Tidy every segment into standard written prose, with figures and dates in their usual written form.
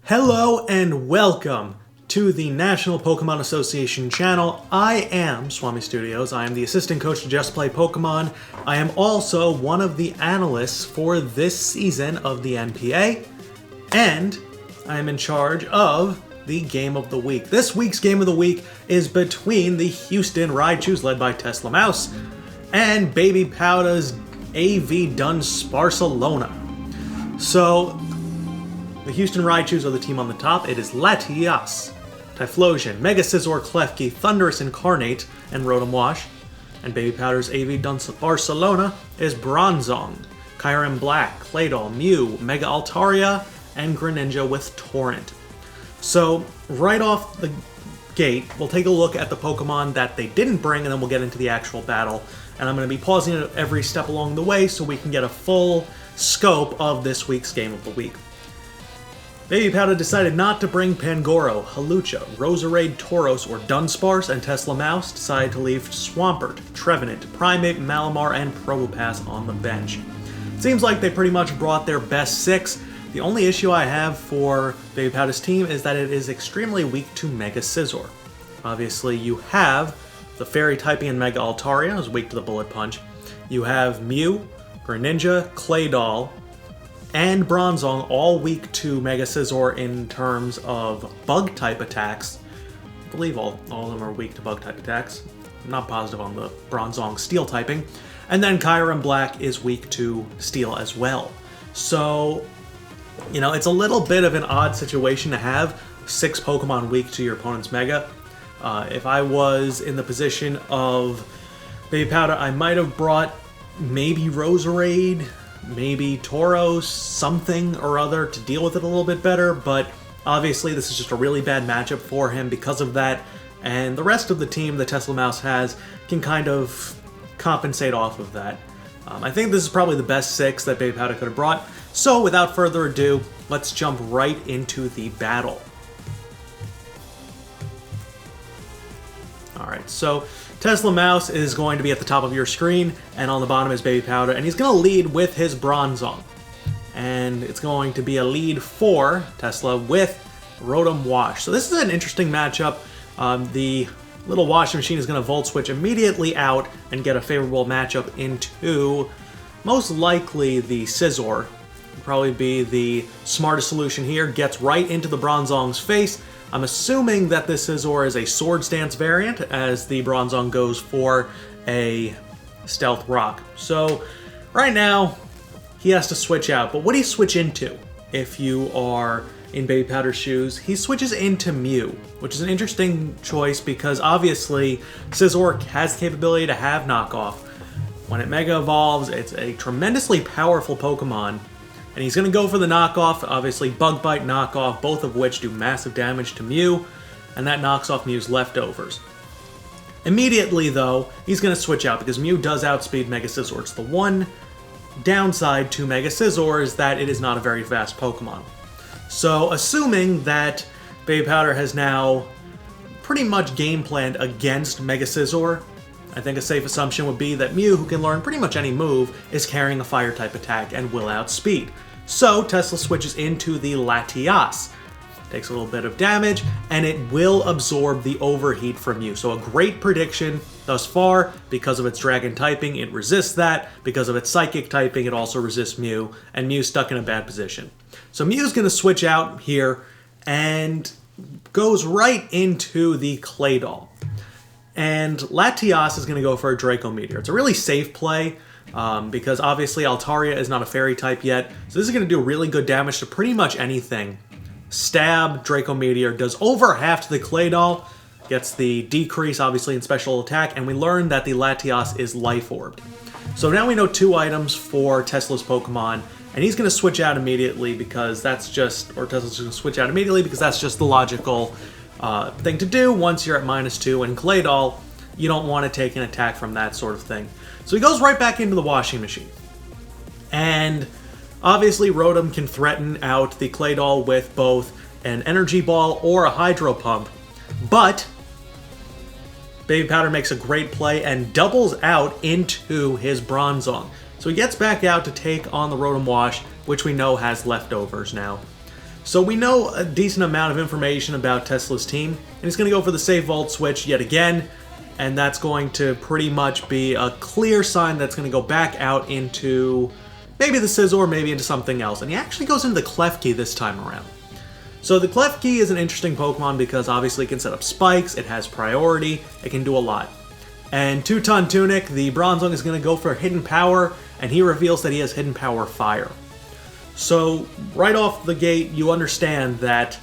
Hello and welcome to the National Pokemon Association channel. I am SwamiStudios. I am the assistant coach to Just Play Pokemon. I am also one of the analysts for this season of the NPA, and I am in charge of the Game of the Week. This week's Game of the Week is between the Houston Raichus, led by Typhlosion, and Baby Powder's AV Dunsparcelona. So, the Houston Raichus are the team on the top. It is Latias, Typhlosion, Mega Scizor, Klefki, Thundurus Incarnate, and Rotom Wash. And Baby Powder's AV Dunsparcelona is Bronzong, Kyurem Black, Claydol, Mew, Mega Altaria, and Greninja with Torrent. So, right off the gate, we'll take a look at the Pokemon that they didn't bring, and then we'll get into the actual battle. And I'm going to be pausing it every step along the way so we can get a full scope of this week's Game of the Week. Baby Powder decided not to bring Pangoro, Hawlucha, Roserade, Tauros, or Dunsparce, and Typhlosion decided to leave Swampert, Trevenant, Primeape, Malamar, and Probopass on the bench. It seems like they pretty much brought their best six. The only issue I have for Baby Powder's team is that it is extremely weak to Mega Scizor. Obviously, you have the Fairy typing and Mega Altaria is weak to the Bullet Punch. You have Mew, Greninja, Claydol, and Bronzong, all weak to Mega Scizor in terms of Bug-type attacks. I believe all of them are weak to Bug-type attacks. I'm not positive on the Bronzong Steel typing. And then Kyurem Black is weak to Steel as well. So, you know, it's a little bit of an odd situation to have 6 Pokemon weak to your opponent's Mega. If I was in the position of Baby Powder, I might have brought maybe Roserade, maybe Tauros, something or other to deal with it a little bit better, but obviously this is just a really bad matchup for him because of that, and the rest of the team that Typhlosion has can kind of compensate off of that. I think this is probably the best 6 that Baby Powder could have brought, so without further ado, let's jump right into the battle. Alright, so Typhlosion is going to be at the top of your screen, and on the bottom is Baby Powder, and he's going to lead with his Bronzong. And it's going to be a lead for Tesla with Rotom Wash. So this is an interesting matchup. The little washing machine is going to Volt Switch immediately out and get a favorable matchup into most likely the Scizor. Would probably be the smartest solution here. Gets right into the Bronzong's face. I'm assuming that this Scizor is a Swords Dance variant, as the Bronzong goes for a Stealth Rock. So, right now, he has to switch out. But what do you switch into if you are in Baby Powder's shoes? He switches into Mew, which is an interesting choice because obviously Scizor has the capability to have knockoff. When it Mega Evolves, it's a tremendously powerful Pokemon. And he's going to go for the knockoff, obviously Bug Bite, knockoff, both of which do massive damage to Mew, and that knocks off Mew's leftovers. Immediately, though, he's going to switch out because Mew does outspeed Mega Scizor. It's the one downside to Mega Scizor is that it is not a very fast Pokemon. So, assuming that Baby Powder has now pretty much game planned against Mega Scizor, I think a safe assumption would be that Mew, who can learn pretty much any move, is carrying a Fire-type attack and will outspeed. So, Tesla switches into the Latias. Takes a little bit of damage, and it will absorb the Overheat from Mew. So a great prediction thus far. Because of its Dragon typing, it resists that. Because of its Psychic typing, it also resists Mew, and Mew's stuck in a bad position. So Mew's going to switch out here, and goes right into the Claydol. And Latias is going to go for a Draco Meteor. It's a really safe play because obviously Altaria is not a Fairy type yet. So this is going to do really good damage to pretty much anything. Stab, Draco Meteor does over half to the Claydol. Gets the decrease obviously in special attack. And we learn that the Latias is Life Orbed. So now we know 2 items for Tesla's Pokemon. And he's going to switch out immediately because that's just, or Tesla's going to switch out immediately because that's just the logical thing to do once you're at -2, and Claydol, you don't want to take an attack from that sort of thing. So he goes right back into the washing machine. And obviously Rotom can threaten out the Claydol with both an Energy Ball or a Hydro Pump, but Baby Powder makes a great play and doubles out into his Bronzong. So he gets back out to take on the Rotom Wash, which we know has leftovers now. So we know a decent amount of information about Tesla's team, and he's going to go for the safe vault switch yet again, and that's going to pretty much be a clear sign that's going to go back out into maybe the Scizor, maybe into something else, and he actually goes into the Klefki this time around. So the Klefki is an interesting Pokemon because obviously it can set up spikes, it has priority, it can do a lot. And Two-Ton Tunic, the Bronzong, is going to go for Hidden Power, and he reveals that he has Hidden Power Fire. So, right off the gate, you understand that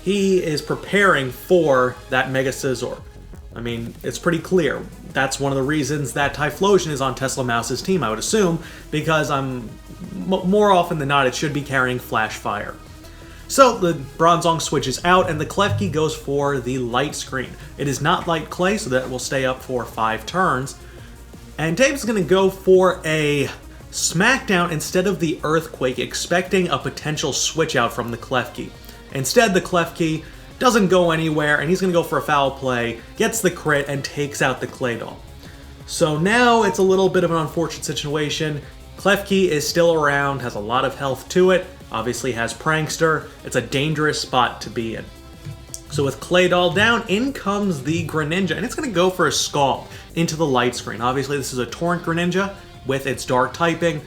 he is preparing for that Mega Scizor. I mean, it's pretty clear. That's one of the reasons that Typhlosion is on Tesla Mouse's team, I would assume, because more often than not, it should be carrying Flash Fire. So, the Bronzong switches out, and the Klefki goes for the Light Screen. It is not Light Clay, so that will stay up for 5 turns. And Dave's going to go for a Smackdown instead of the Earthquake, expecting a potential switch out from the Klefki. Instead, the Klefki doesn't go anywhere, and he's going to go for a Foul Play, gets the crit, and takes out the Claydol. So now it's a little bit of an unfortunate situation. Klefki is still around, has a lot of health to it, obviously has Prankster. It's a dangerous spot to be in. So with Claydol down, in comes the Greninja, and it's going to go for a Scald into the Light Screen. Obviously, this is a Torrent Greninja with its Dark typing,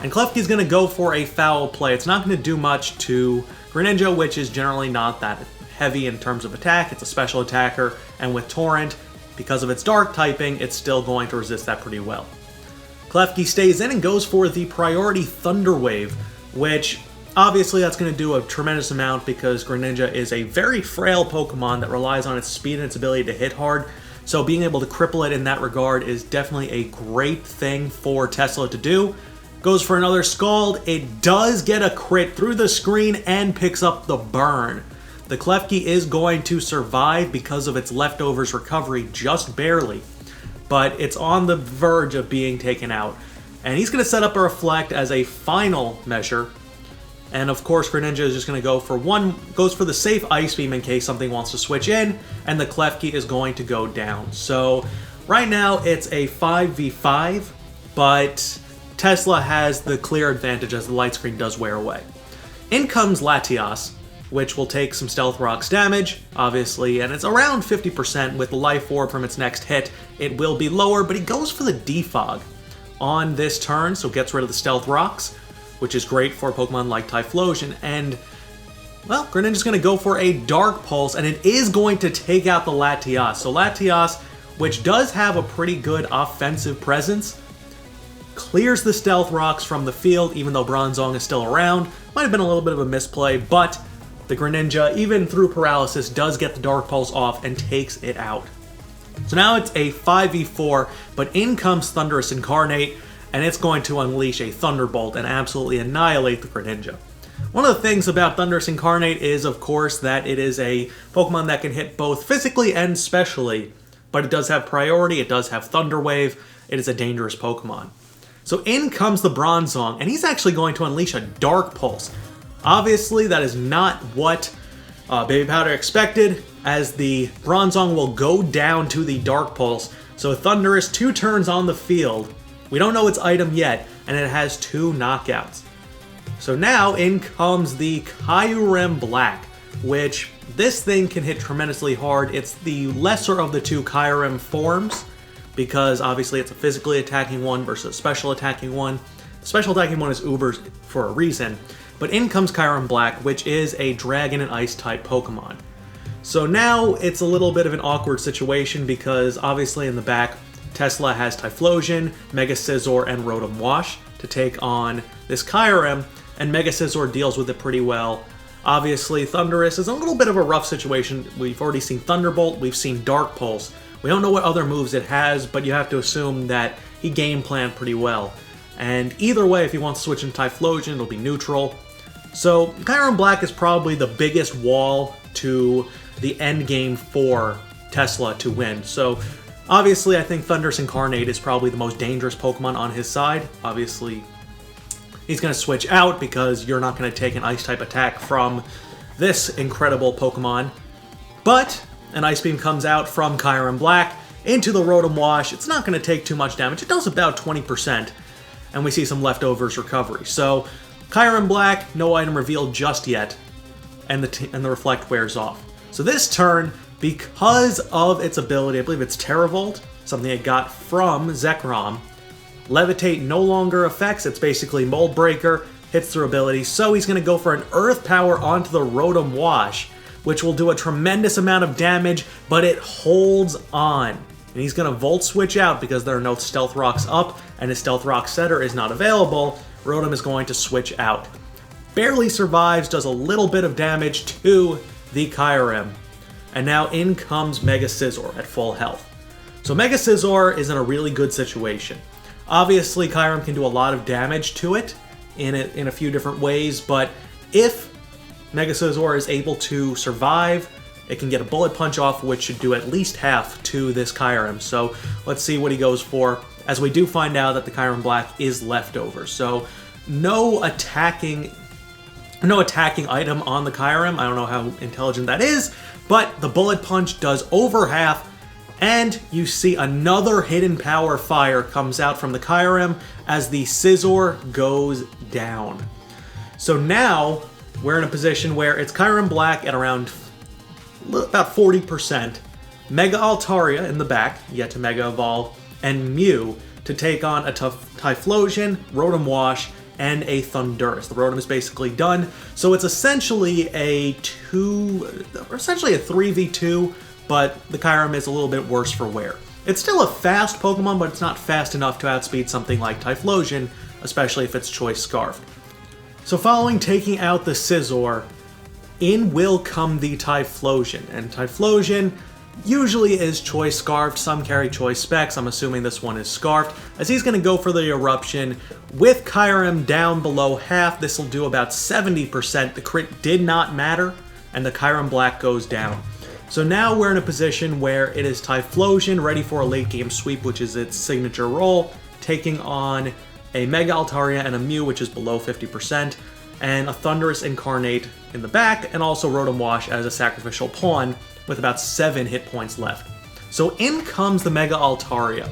and Klefki's going to go for a Foul Play. It's not going to do much to Greninja, which is generally not that heavy in terms of attack. It's a special attacker, and with Torrent, because of its Dark typing, it's still going to resist that pretty well. Klefki stays in and goes for the priority Thunder Wave, which obviously that's going to do a tremendous amount because Greninja is a very frail Pokemon that relies on its speed and its ability to hit hard. So being able to cripple it in that regard is definitely a great thing for Tesla to do. Goes for another Scald. It does get a crit through the screen and picks up the burn. The Klefki is going to survive because of its leftovers recovery, just barely. But it's on the verge of being taken out. And he's going to set up a Reflect as a final measure. And of course, Greninja is just going to goes for the safe Ice Beam in case something wants to switch in, and the Klefki is going to go down. So right now it's a 5v5, but Tesla has the clear advantage as the Light Screen does wear away. In comes Latias, which will take some Stealth Rocks damage, obviously, and it's around 50% with the Life Orb from its next hit. It will be lower, but he goes for the Defog on this turn, so gets rid of the Stealth Rocks, which is great for a Pokemon like Typhlosion, and, well, Greninja's going to go for a Dark Pulse, and it is going to take out the Latias. So Latias, which does have a pretty good offensive presence, clears the Stealth Rocks from the field, even though Bronzong is still around. Might have been a little bit of a misplay, but the Greninja, even through paralysis, does get the Dark Pulse off and takes it out. So now it's a 5v4, but in comes Thundurus Incarnate, and it's going to unleash a Thunderbolt and absolutely annihilate the Greninja. One of the things about Thundurus Incarnate is, of course, that it is a Pokemon that can hit both physically and specially, but it does have priority, it does have Thunder Wave, it is a dangerous Pokemon. So in comes the Bronzong, and he's actually going to unleash a Dark Pulse. Obviously, that is not what Baby Powder expected, as the Bronzong will go down to the Dark Pulse. So Thundurus, 2 turns on the field. We don't know its item yet, and it has 2 knockouts. So now in comes the Kyurem Black, which this thing can hit tremendously hard. It's the lesser of the 2 Kyurem forms, because obviously it's a physically attacking one versus a special attacking one. The special attacking one is Ubers for a reason, but in comes Kyurem Black, which is a Dragon and Ice type Pokemon. So now it's a little bit of an awkward situation because obviously in the back, Tesla has Typhlosion, Mega Scizor, and Rotom Wash to take on this Kyurem, and Mega Scizor deals with it pretty well. Obviously, Thundurus is a little bit of a rough situation. We've already seen Thunderbolt, we've seen Dark Pulse. We don't know what other moves it has, but you have to assume that he game planned pretty well. And either way, if he wants to switch into Typhlosion, it'll be neutral. So Kyurem Black is probably the biggest wall to the end game for Tesla to win. So obviously, I think Thundurus Incarnate is probably the most dangerous Pokemon on his side. Obviously, he's going to switch out because you're not going to take an Ice-type attack from this incredible Pokemon. But an Ice Beam comes out from Kyurem Black into the Rotom Wash. It's not going to take too much damage. It does about 20%, and we see some leftovers recovery. So Kyurem Black, no item revealed just yet, and the Reflect wears off. So this turn, because of its ability, I believe it's Terravolt, something it got from Zekrom, Levitate no longer affects, it's basically Mold Breaker, hits through ability, so he's going to go for an Earth Power onto the Rotom Wash, which will do a tremendous amount of damage, but it holds on. And he's going to Volt Switch out because there are no Stealth Rocks up, and his Stealth Rock Setter is not available. Rotom is going to switch out. Barely survives, does a little bit of damage to the Kyurem. And now in comes Mega Scizor at full health. So Mega Scizor is in a really good situation. Obviously, Kyurem can do a lot of damage to it in a few different ways, but if Mega Scizor is able to survive, it can get a Bullet Punch off, which should do at least half to this Kyurem. So let's see what he goes for, as we do find out that the Kyurem Black is leftover. So no attacking item on the Kyurem. I don't know how intelligent that is, but the Bullet Punch does over half, and you see another Hidden Power Fire comes out from the Kyurem as the Scizor goes down. So now we're in a position where it's Kyurem Black at around about 40%, Mega Altaria in the back, yet to Mega Evolve, and Mew to take on a Typhlosion, Rotom Wash, and a Thundurus. The Rotom is basically done, so it's essentially a 3v2, but the Kyurem is a little bit worse for wear. It's still a fast Pokemon, but it's not fast enough to outspeed something like Typhlosion, especially if it's Choice Scarfed. So following taking out the Scizor, in will come the Typhlosion, and Typhlosion usually is Choice Scarfed. Some carry Choice Specs. I'm assuming this one is Scarfed, as he's going to go for the Eruption. With Kyurem down below half, this will do about 70%. The crit did not matter, and the Kyurem Black goes down. So now we're in a position where it is Typhlosion ready for a late game sweep, which is its signature role, taking on a Mega Altaria and a Mew, which is below 50%, and a Thundurus Incarnate in the back, and also Rotom Wash as a sacrificial pawn with about 7 hit points left. So in comes the Mega Altaria,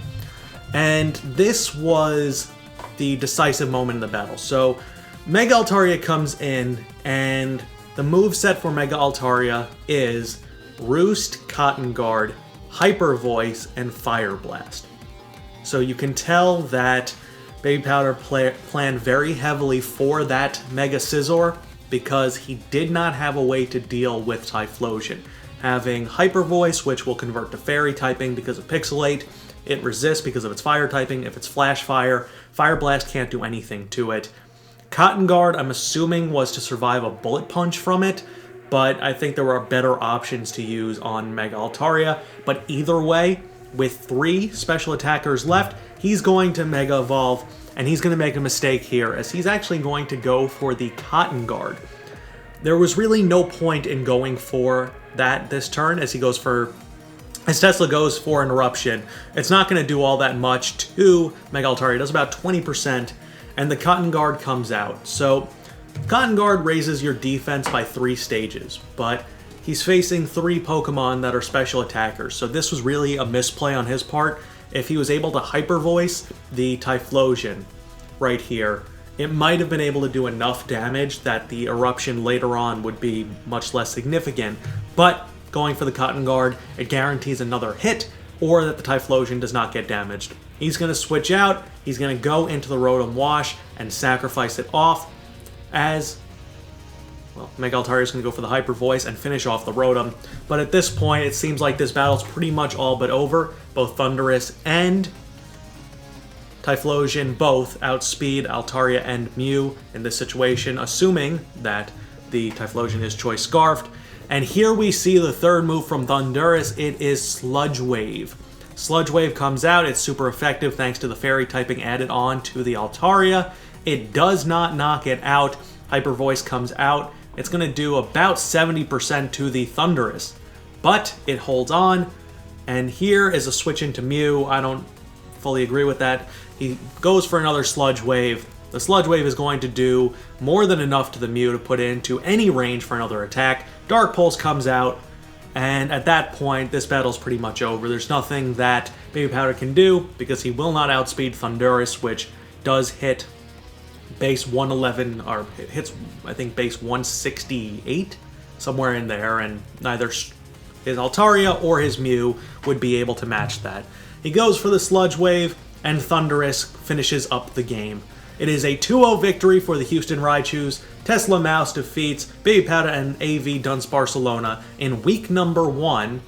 and this was the decisive moment in the battle. So Mega Altaria comes in, and the moveset for Mega Altaria is Roost, Cotton Guard, Hyper Voice, and Fire Blast. So you can tell that Baby Powder planned very heavily for that Mega Scizor because he did not have a way to deal with Typhlosion. Having Hyper Voice, which will convert to Fairy typing because of Pixelate, it resists because of its Fire typing. If it's Flash Fire, Fire Blast can't do anything to it. Cotton Guard, I'm assuming, was to survive a Bullet Punch from it, but I think there were better options to use on Mega Altaria. But either way, with 3 special attackers left, he's going to Mega Evolve, and he's going to make a mistake here, as he's actually going to go for the Cotton Guard. There was really no point in going for that this turn, as Tesla goes for an Eruption. It's not going to do all that much to Mega Altaria. It does about 20%, and the Cotton Guard comes out. So Cotton Guard raises your defense by 3 stages, but he's facing 3 Pokemon that are special attackers, so this was really a misplay on his part. If he was able to Hyper Voice the Typhlosion right here, it might have been able to do enough damage that the Eruption later on would be much less significant, but going for the Cotton Guard, it guarantees another hit, or that the Typhlosion does not get damaged. He's going to switch out, he's going to go into the Rotom Wash and sacrifice it off, as well, Mega Altaria is going to go for the Hyper Voice and finish off the Rotom. But at this point, it seems like this battle's pretty much all but over. Both Thundurus and Typhlosion both outspeed Altaria and Mew in this situation, assuming that the Typhlosion is Choice Scarfed. And here we see the third move from Thundurus. It is Sludge Wave. Sludge Wave comes out. It's super effective thanks to the Fairy typing added on to the Altaria. It does not knock it out. Hyper Voice comes out. It's going to do about 70% to the Thundurus, but it holds on. And here is a switch into Mew. I don't fully agree with that. He goes for another Sludge Wave. The Sludge Wave is going to do more than enough to the Mew to put into any range for another attack. Dark Pulse comes out, and at that point, this battle's pretty much over. There's nothing that Baby Powder can do because he will not outspeed Thundurus, which does hit base 111, or it hits, I think, base 168 somewhere in there, and neither his Altaria or his Mew would be able to match that. He goes for the Sludge Wave, and Thundurus finishes up the game. It is a 2-0 victory for the Houston Raichus. Tesla Mouse defeats Baby Powder and AV Dunsparcelona in week number 1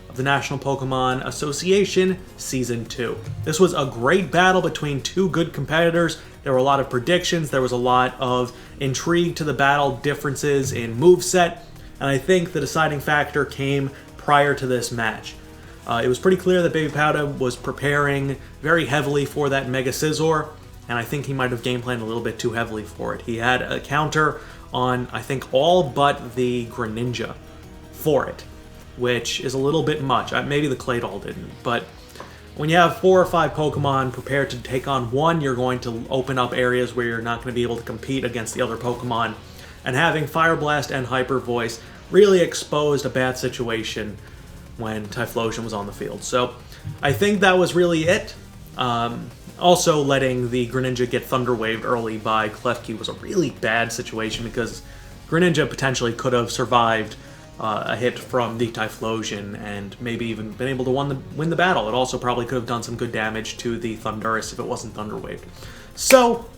of the National Pokemon Association Season 2. This was a great battle between two good competitors. There were a lot of predictions, there was a lot of intrigue to the battle, differences in moveset, and I think the deciding factor came prior to this match. It was pretty clear that Baby Powder was preparing very heavily for that Mega Scizor, and I think he might have game planned a little bit too heavily for it. He had a counter on, I think, all but the Greninja for it, which is a little bit much. Maybe the Claydol didn't, but when you have 4 or 5 Pokemon prepared to take on one, you're going to open up areas where you're not going to be able to compete against the other Pokemon, and having Fire Blast and Hyper Voice really exposed a bad situation when Typhlosion was on the field. So I think that was really it. Also, letting the Greninja get Thunder Waved early by Klefki was a really bad situation because Greninja potentially could have survived a hit from the Typhlosion and maybe even been able to win the battle. It also probably could have done some good damage to the Thundurus if it wasn't Thunder Waved. So,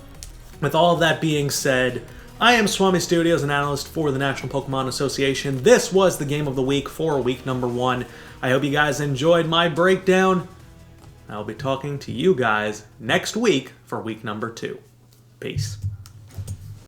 with all of that being said, I am SwamiStudios, an analyst for the National Pokemon Association. This was the game of the week for week number 1. I hope you guys enjoyed my breakdown. I'll be talking to you guys next week for week number 2. Peace.